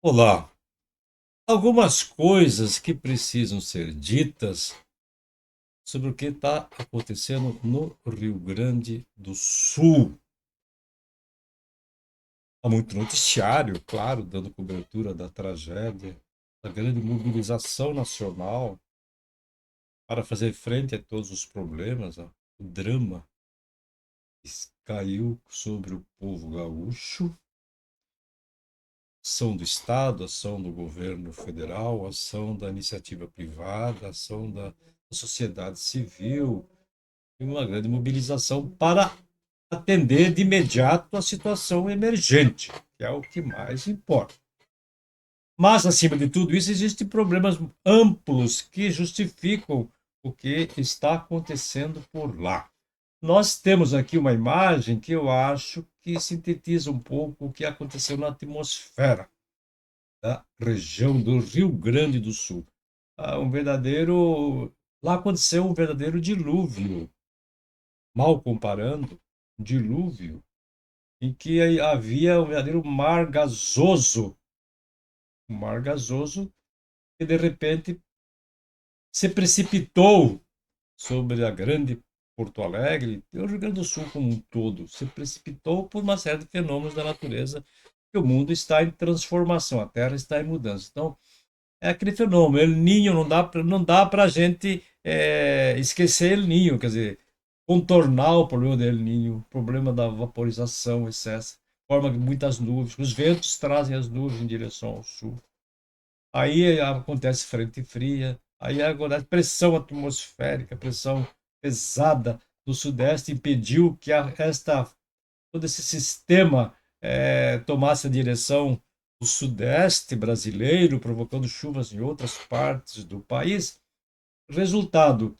Olá, algumas coisas que precisam ser ditas sobre o que está acontecendo no Rio Grande do Sul. Há muito noticiário, claro, dando cobertura da tragédia, da grande mobilização nacional para fazer frente a todos os problemas, o drama que caiu sobre o povo gaúcho, ação do Estado, ação do governo federal, ação da iniciativa privada, ação da sociedade civil, e uma grande mobilização para atender de imediato a situação emergente, que é o que mais importa. Mas, acima de tudo isso, existem problemas amplos que justificam o que está acontecendo por lá. Nós temos aqui uma imagem que eu acho que sintetiza um pouco o que aconteceu na atmosfera da região do Rio Grande do Sul. Um verdadeiro. Lá aconteceu um verdadeiro dilúvio, mal comparando, dilúvio, em que havia um verdadeiro um mar gasoso que de repente se precipitou sobre a grande Porto Alegre e o Rio Grande do Sul como um todo. Se precipitou por uma série de fenômenos da natureza, que o mundo está em transformação, a Terra está em mudança. Então, é aquele fenômeno, El Niño, não dá para a gente esquecer El Niño, quer dizer, contornar o problema do El Niño, o problema da vaporização excessa, forma que muitas nuvens, os ventos trazem as nuvens em direção ao sul. Aí acontece frente fria, aí acontece pressão atmosférica, pressão pesada do sudeste impediu que todo esse sistema tomasse a direção do sudeste brasileiro, provocando chuvas em outras partes do país. Resultado,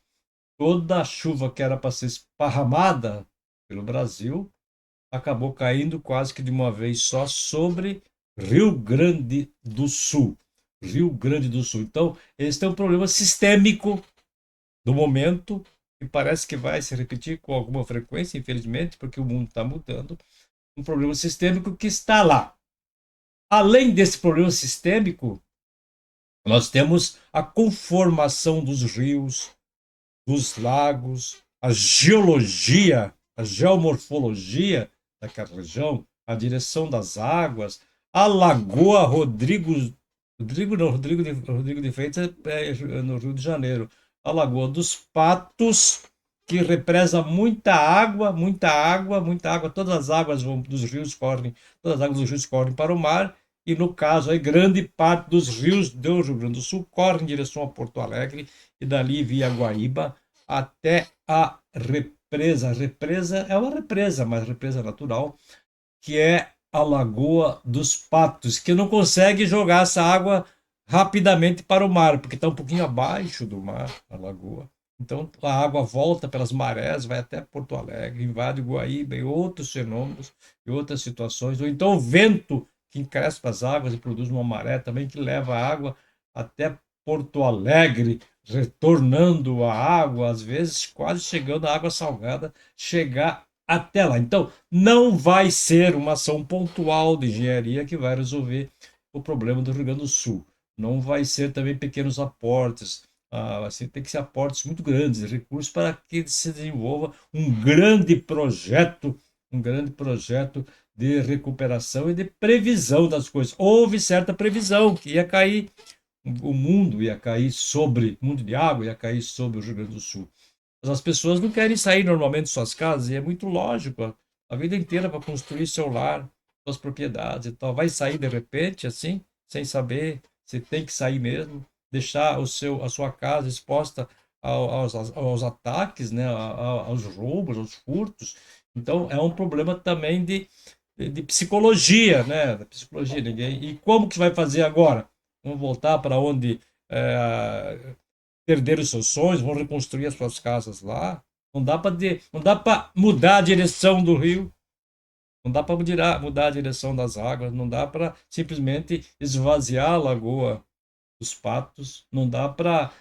toda a chuva que era para ser esparramada pelo Brasil acabou caindo quase que de uma vez só sobre Rio Grande do Sul. Rio Grande do Sul. Então, esse é um problema sistêmico do momento e parece que vai se repetir com alguma frequência, infelizmente, porque o mundo está mudando. Um problema sistêmico que está lá. Além desse problema sistêmico, nós temos a conformação dos rios, dos lagos, a geologia, a geomorfologia daquela região, a direção das águas, a Lagoa Rodrigo de Freitas no Rio de Janeiro, a Lagoa dos Patos, que represa muita água, muita água, muita água, todas as águas dos rios correm, todas as águas dos rios correm para o mar, e no caso aí, grande parte dos rios do Rio Grande do Sul correm em direção a Porto Alegre, e dali via Guaíba até a represa. A represa é uma represa, mas represa natural, que é a Lagoa dos Patos, que não consegue jogar essa água rapidamente para o mar, porque está um pouquinho abaixo do mar, a lagoa. Então a água volta pelas marés, vai até Porto Alegre, invade Guaíba e outros fenômenos e outras situações. Ou então o vento que encrespa as águas e produz uma maré também que leva a água até Porto Alegre, retornando a água, às vezes quase chegando a água salgada, chegar até lá. Então, não vai ser uma ação pontual de engenharia que vai resolver o problema do Rio Grande do Sul. Não vai ser também pequenos aportes. Assim, tem que ser aportes muito grandes, recursos para que se desenvolva um grande projeto de recuperação e de previsão das coisas. Houve certa previsão que ia cair, o mundo ia cair sobre, o mundo de água ia cair sobre o Rio Grande do Sul. Mas as pessoas não querem sair normalmente de suas casas, e é muito lógico, a vida inteira para construir seu lar, suas propriedades e tal. Vai sair de repente, assim, sem saber, você tem que sair mesmo, deixar a sua casa exposta aos ataques, né, aos roubos, aos furtos. Então, é um problema também de psicologia, né? Da psicologia. E como que você vai fazer agora? Vamos voltar para onde perderam os seus sonhos, vão reconstruir as suas casas lá. Não dá para mudar a direção do rio, não dá para mudar a direção das águas, não dá para simplesmente esvaziar a lagoa dos patos, não dá para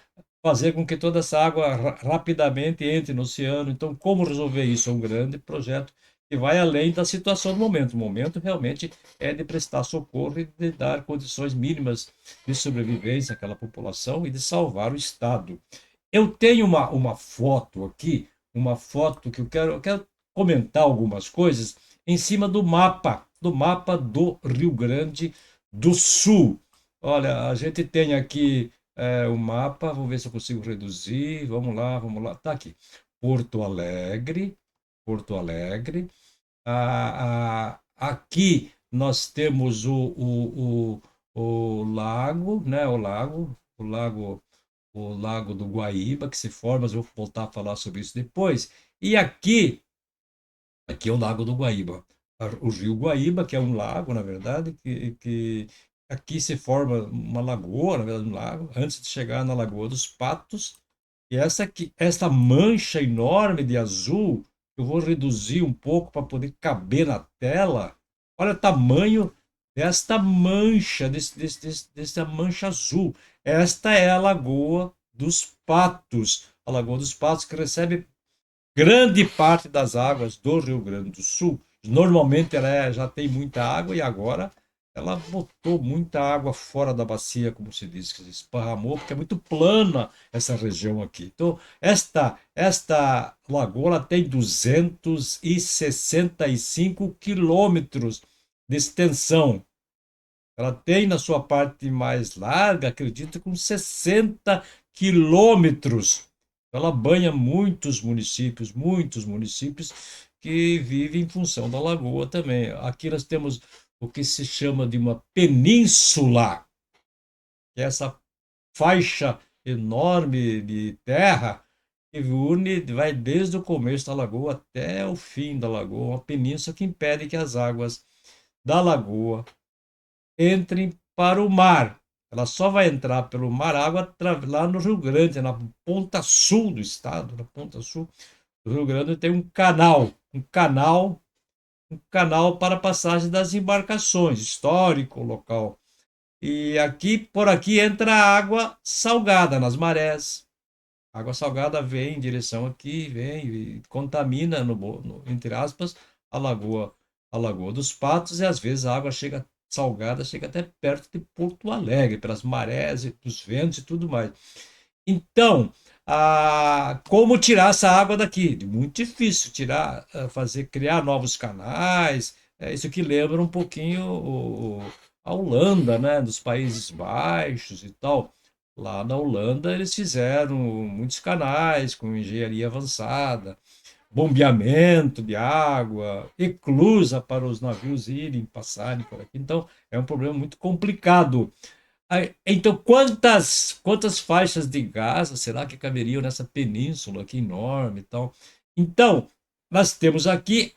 fazer com que toda essa água rapidamente entre no oceano. Então, como resolver isso? É um grande projeto que vai além da situação do momento. O momento realmente é de prestar socorro e de dar condições mínimas de sobrevivência àquela população e de salvar o Estado. Eu tenho uma foto aqui, uma foto que eu quero comentar algumas coisas em cima do mapa do Rio Grande do Sul. Olha, a gente tem aqui o mapa, vou ver se eu consigo reduzir. Vamos lá, vamos lá. Tá aqui. Porto Alegre, Porto Alegre. Aqui nós temos o lago, né? O lago do Guaíba, que se forma, mas eu vou voltar a falar sobre isso depois. E aqui é o Lago do Guaíba. O Rio Guaíba, que é um lago, na verdade, que aqui se forma uma lagoa, na verdade, um lago, antes de chegar na Lagoa dos Patos. E essa mancha enorme de azul, eu vou reduzir um pouco para poder caber na tela. Olha o tamanho desta mancha, dessa mancha azul. Esta é a Lagoa dos Patos. A Lagoa dos Patos que recebe grande parte das águas do Rio Grande do Sul. Normalmente ela já tem muita água e agora ela botou muita água fora da bacia, como se diz, que se esparramou, porque é muito plana essa região aqui. Então, esta lagoa ela tem 265 quilômetros de extensão. Ela tem na sua parte mais larga, acredito, com 60 quilômetros. Ela banha muitos municípios que vivem em função da lagoa também. Aqui nós temos o que se chama de uma península, que é essa faixa enorme de terra que une, vai desde o começo da lagoa até o fim da lagoa, uma península que impede que as águas da lagoa entrem para o mar. Ela só vai entrar pelo mar água lá no Rio Grande, na ponta sul do estado, na ponta sul do Rio Grande tem um canal para a passagem das embarcações, histórico local. E aqui, por aqui entra água salgada nas marés. A água salgada vem em direção aqui, vem e contamina, entre aspas, a lagoa dos Patos, e às vezes a água chega salgada, chega até perto de Porto Alegre, pelas marés e dos ventos e tudo mais. Então, como tirar essa água daqui? Muito difícil tirar, criar novos canais. Isso que lembra um pouquinho a Holanda, né, dos Países Baixos e tal. Lá na Holanda eles fizeram muitos canais com engenharia avançada, bombeamento de água, eclusa para os navios irem, passarem por aqui. Então, é um problema muito complicado. Então, quantas faixas de Gaza será que caberiam nessa península aqui enorme e tal? Então, nós temos aqui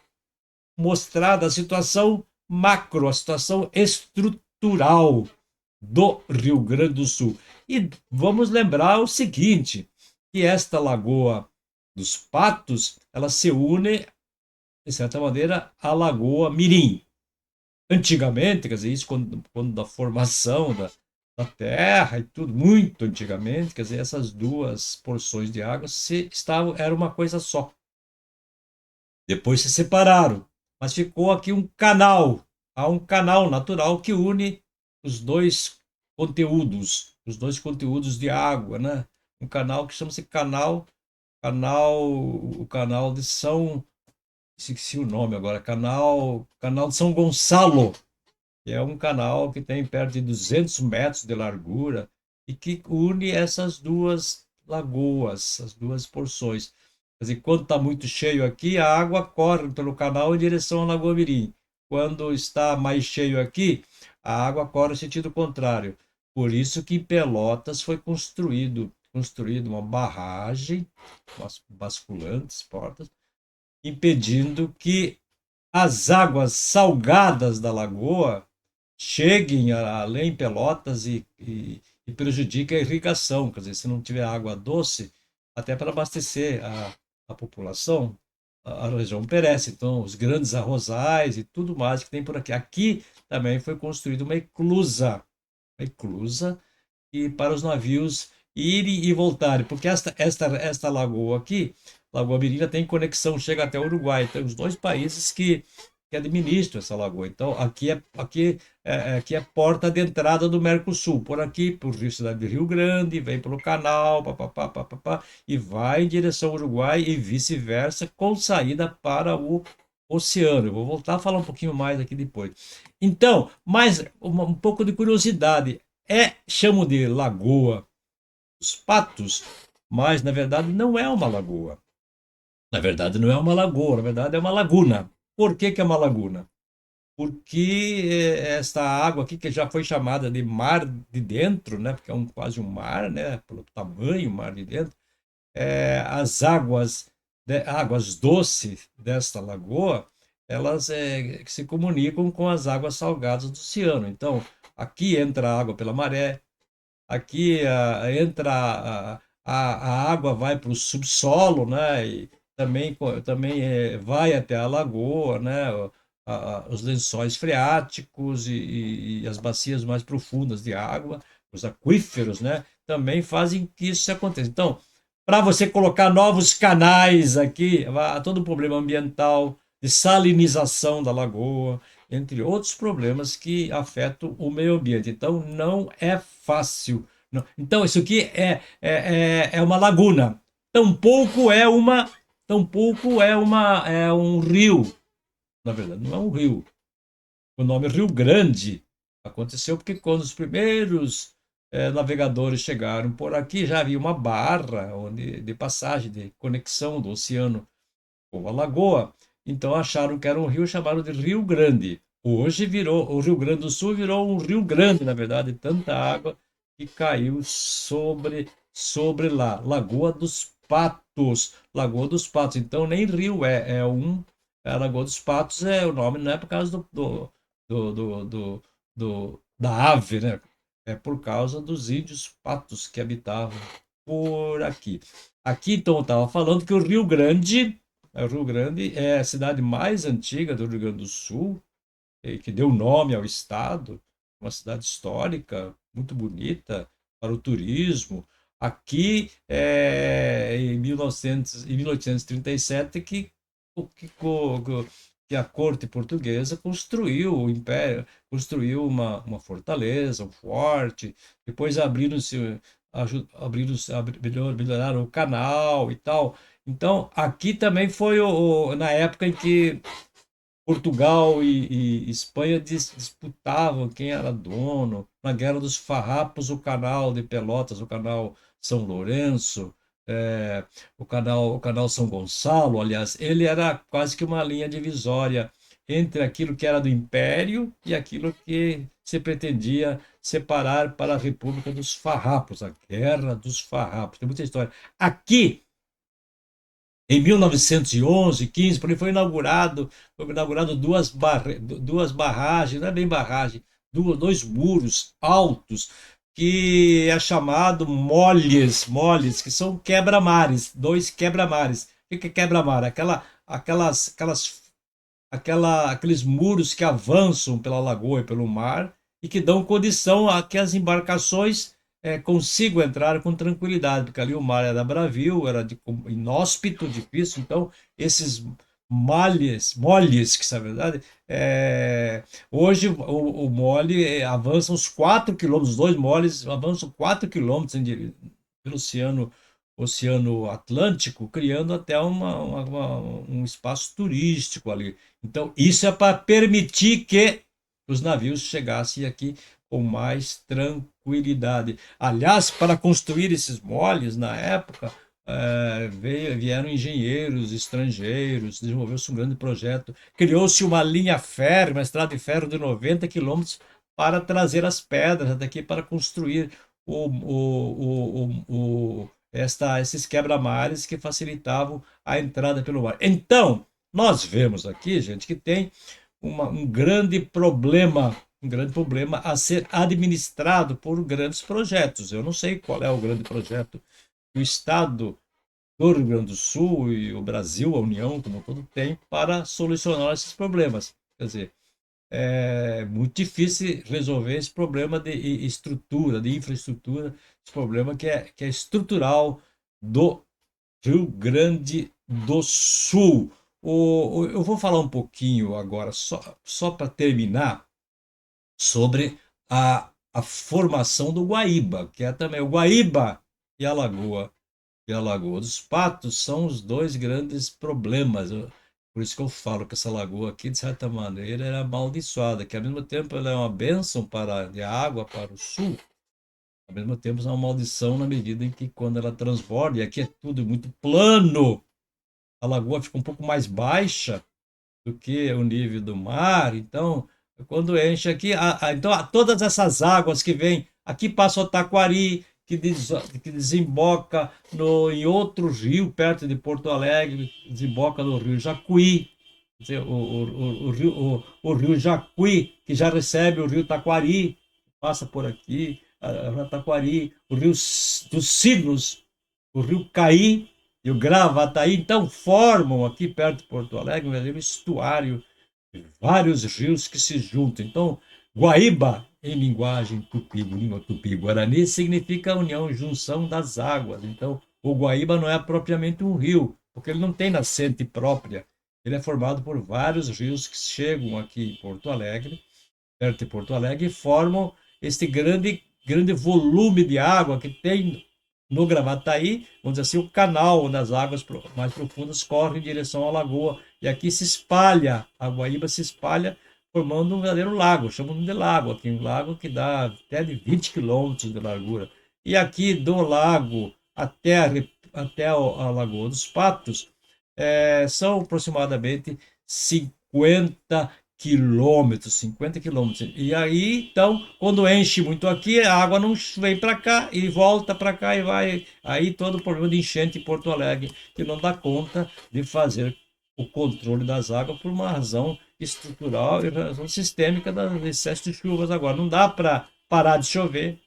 mostrada a situação macro, a situação estrutural do Rio Grande do Sul. E vamos lembrar o seguinte, que esta Lagoa dos Patos, ela se une, de certa maneira, à Lagoa Mirim. Antigamente, quer dizer, isso quando da formação da terra e tudo, muito antigamente, quer dizer, essas duas porções de água era uma coisa só. Depois se separaram, mas ficou aqui um canal, há um canal natural que une os dois conteúdos de água, né? Um canal que chama-se o canal de São, esqueci o nome agora, canal de São Gonçalo, que é um canal que tem perto de 200 metros de largura e que une essas duas lagoas, as duas porções. Quer dizer, quando está muito cheio aqui, a água corre pelo canal em direção à Lagoa Mirim. Quando está mais cheio aqui, a água corre no sentido contrário. Por isso que em Pelotas foi construído uma barragem, basculantes, portas, impedindo que as águas salgadas da lagoa cheguem além Pelotas e prejudiquem a irrigação. Quer dizer, se não tiver água doce, até para abastecer a população, a região perece. Então, os grandes arrozais e tudo mais que tem por aqui. Aqui também foi construída uma eclusa e para os navios irem e voltarem, porque esta lagoa aqui, Lagoa Mirim, tem conexão, chega até o Uruguai. Tem os dois países que administram essa lagoa. Então, aqui é porta de entrada do Mercosul. Por aqui, por Rio, cidade de Rio Grande, vem pelo canal, papapá, papapá, e vai em direção ao Uruguai e vice-versa, com saída para o oceano. Eu vou voltar a falar um pouquinho mais aqui depois. Então, mais um pouco de curiosidade. Chamo de Lagoa dos Patos, mas na verdade não é uma lagoa. Na verdade não é uma lagoa, na verdade é uma laguna. Por que que é uma laguna? Porque esta água aqui, que já foi chamada de mar de dentro, né? Porque é quase um mar, né? Pelo tamanho, mar de dentro, as águas doces desta lagoa, elas se comunicam com as águas salgadas do oceano. Então, aqui entra a água pela maré, aqui entra a água, vai para o subsolo, né? E também vai até a lagoa, né? Os lençóis freáticos e as bacias mais profundas de água, os aquíferos, né? Também fazem que isso aconteça. Então, para você colocar novos canais aqui, há todo o problema ambiental, de salinização da lagoa, entre outros problemas que afetam o meio ambiente. Então, não é fácil. Então, isso aqui é uma laguna. Tampouco é um rio. Na verdade, não é um rio. O nome Rio Grande aconteceu porque quando os primeiros navegadores chegaram por aqui, já havia uma barra de passagem, de conexão do oceano com a lagoa. Então acharam que era um rio, chamaram de Rio Grande. Hoje virou, o Rio Grande do Sul virou um rio grande, na verdade, tanta água que caiu sobre lá. Lagoa dos Patos. Lagoa dos Patos. Então nem rio a Lagoa dos Patos o nome, não é por causa do, do, do, da ave, né? É por causa dos índios patos que habitavam por aqui. Aqui, então, eu estava falando que o Rio Grande é a cidade mais antiga do Rio Grande do Sul, que deu nome ao estado, uma cidade histórica, muito bonita para o turismo. Aqui, em 1837, que, que a corte portuguesa construiu o império, construiu uma fortaleza, um forte, depois melhoraram o canal e tal. Então, aqui também foi na época em que Portugal e Espanha disputavam quem era dono. Na Guerra dos Farrapos, o canal de Pelotas, o canal São Lourenço, o canal São Gonçalo, aliás, ele era quase que uma linha divisória entre aquilo que era do Império e aquilo que se pretendia separar para a República dos Farrapos, a Guerra dos Farrapos. Tem muita história. Aqui em 1911, 15, por aí foi inaugurado duas barragens, não é bem barragem, dois muros altos, que é chamado moles, que são quebra-mares, dois quebra-mares. O que é quebra-mar? Aqueles muros que avançam pela lagoa e pelo mar e que dão condição a que as embarcações consigam entrar com tranquilidade, porque ali o mar era bravio, era inóspito, difícil, então esses moles, que na verdade, hoje o mole avança uns 4 quilômetros, os dois moles avançam 4 quilômetros pelo Oceano Atlântico, criando até um espaço turístico ali. Então, isso é para permitir que os navios chegassem aqui com mais tranquilidade. Aliás, para construir esses moles, na época, vieram engenheiros estrangeiros, desenvolveu-se um grande projeto, criou-se uma linha férrea, uma estrada de ferro de 90 quilômetros para trazer as pedras até aqui para construir esses quebra-mares que facilitavam a entrada pelo mar. Então, nós vemos aqui, gente, que tem um grande problema a ser administrado por grandes projetos. Eu não sei qual é o grande projeto que o Estado do Rio Grande do Sul e o Brasil, a União como um todo, tem para solucionar esses problemas. Quer dizer, é muito difícil resolver esse problema de estrutura, de infraestrutura, esse problema que é estrutural do Rio Grande do Sul. Eu vou falar um pouquinho agora, só para terminar, sobre a formação do Guaíba, que é também o Guaíba e a Lagoa. E a Lagoa dos Patos são os dois grandes problemas. Por isso que eu falo que essa lagoa aqui, de certa maneira, era amaldiçoada, que ao mesmo tempo ela é uma bênção de água para o sul, ao mesmo tempo é uma maldição na medida em que quando ela transborda, e aqui é tudo muito plano, a lagoa fica um pouco mais baixa do que o nível do mar. Então, quando enche aqui, todas essas águas que vêm, aqui passa o Taquari, que desemboca em outro rio, perto de Porto Alegre, desemboca no rio Jacuí. Quer dizer, o rio Jacuí, que já recebe o rio Taquari, passa por aqui, a Taquari, o rio dos Sinos, o rio Caí e o Gravataí, então formam aqui perto de Porto Alegre um verdadeiro estuário de vários rios que se juntam. Então, Guaíba, em linguagem tupi, língua tupi-guarani, significa união, junção das águas. Então, o Guaíba não é propriamente um rio, porque ele não tem nascente própria. Ele é formado por vários rios que chegam aqui em Porto Alegre, perto de Porto Alegre, e formam este grande volume de água que tem no Gravataí, vamos dizer assim, o canal onde as águas mais profundas correm em direção à lagoa. E aqui se espalha, a Guaíba se espalha, formando um verdadeiro lago, chamamos de lago aqui, um lago que dá até de 20 quilômetros de largura. E aqui do lago até a Lagoa dos Patos, são aproximadamente 50 quilômetros. E aí, então, quando enche muito aqui, a água não vem para cá e volta para cá e vai. Aí todo o problema de enchente em Porto Alegre, que não dá conta de fazer o controle das águas por uma razão estrutural e razão sistêmica do excesso de chuvas agora. Não dá para parar de chover,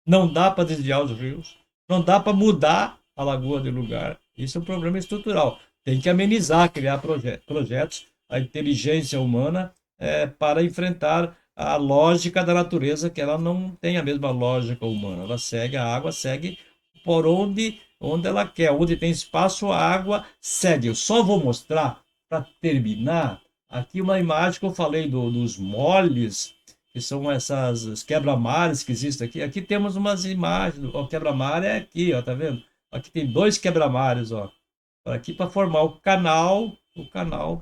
não dá para desviar os rios, não dá para mudar a lagoa de lugar. Isso é um problema estrutural. Tem que amenizar, criar projetos, a inteligência humana para enfrentar a lógica da natureza, que ela não tem a mesma lógica humana. Ela segue, a água segue por onde ela quer. Onde tem espaço, a água segue. Eu só vou mostrar, para terminar, aqui uma imagem que eu falei dos moles, que são essas quebra-mares que existem aqui. Aqui temos umas imagens. O quebra-mar é aqui, ó, tá vendo? Aqui tem dois quebra-mares, ó, aqui para formar o canal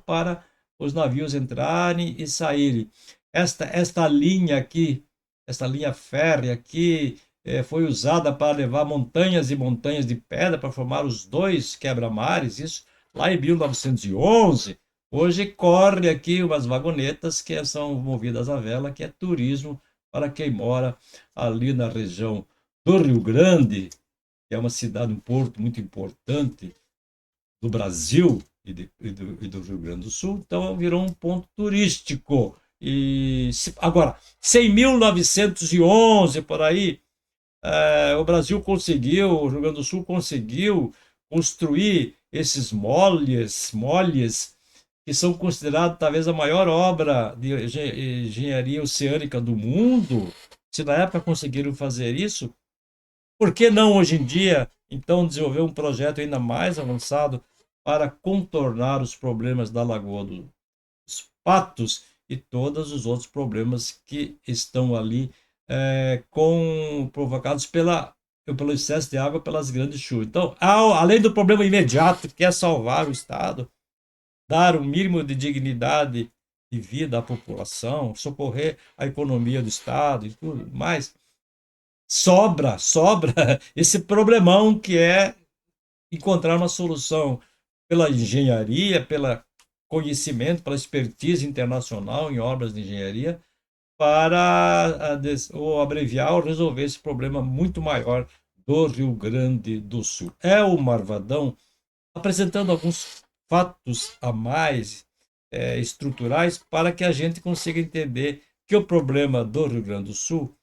para os navios entrarem e saírem. Esta linha aqui, esta linha férrea aqui, foi usada para levar montanhas e montanhas de pedra para formar os dois quebra-mares, isso lá em 1911. Hoje corre aqui umas vagonetas que são movidas a vela, que é turismo para quem mora ali na região do Rio Grande, que é uma cidade, um porto muito importante do Brasil e do Rio Grande do Sul, então virou um ponto turístico. Agora, se em 1911, por aí, o Brasil conseguiu, o Rio Grande do Sul conseguiu construir esses molhes que são considerados talvez a maior obra de engenharia oceânica do mundo. Se na época conseguiram fazer isso, por que não hoje em dia, então, desenvolver um projeto ainda mais avançado para contornar os problemas da Lagoa dos Patos e todos os outros problemas que estão ali provocados pelo excesso de água pelas grandes chuvas. Então, além do problema imediato, que é salvar o Estado, dar o mínimo de dignidade de vida à população, socorrer a economia do Estado e tudo mais, sobra esse problemão que é encontrar uma solução pela engenharia, pelo conhecimento, pela expertise internacional em obras de engenharia, para ou abreviar ou resolver esse problema muito maior do Rio Grande do Sul. É o Marvadão apresentando alguns fatos a mais estruturais para que a gente consiga entender que o problema do Rio Grande do Sul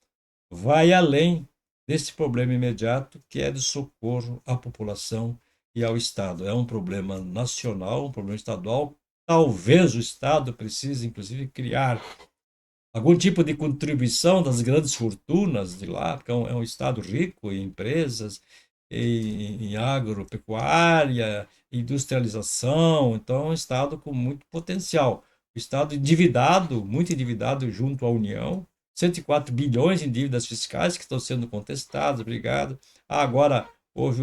vai além desse problema imediato, que é de socorro à população e ao Estado. É um problema nacional, um problema estadual. Talvez o Estado precise, inclusive, criar algum tipo de contribuição das grandes fortunas de lá, porque é um estado rico em empresas, em agropecuária, industrialização, então é um estado com muito potencial. O estado endividado, muito endividado junto à União, 104 bilhões em dívidas fiscais que estão sendo contestadas, obrigado. Agora houve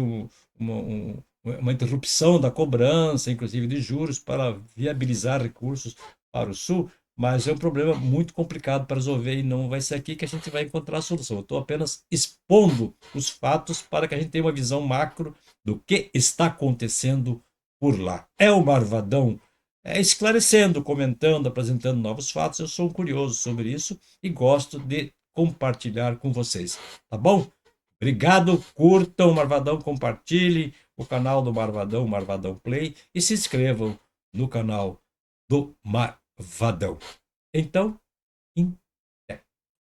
uma interrupção da cobrança, inclusive de juros, para viabilizar recursos para o Sul. Mas é um problema muito complicado para resolver e não vai ser aqui que a gente vai encontrar a solução. Eu estou apenas expondo os fatos para que a gente tenha uma visão macro do que está acontecendo por lá. É o Marvadão esclarecendo, comentando, apresentando novos fatos. Eu sou um curioso sobre isso e gosto de compartilhar com vocês. Tá bom? Obrigado, curtam o Marvadão, compartilhem o canal do Marvadão, Marvadão Play, e se inscrevam no canal do Marvadão. Então,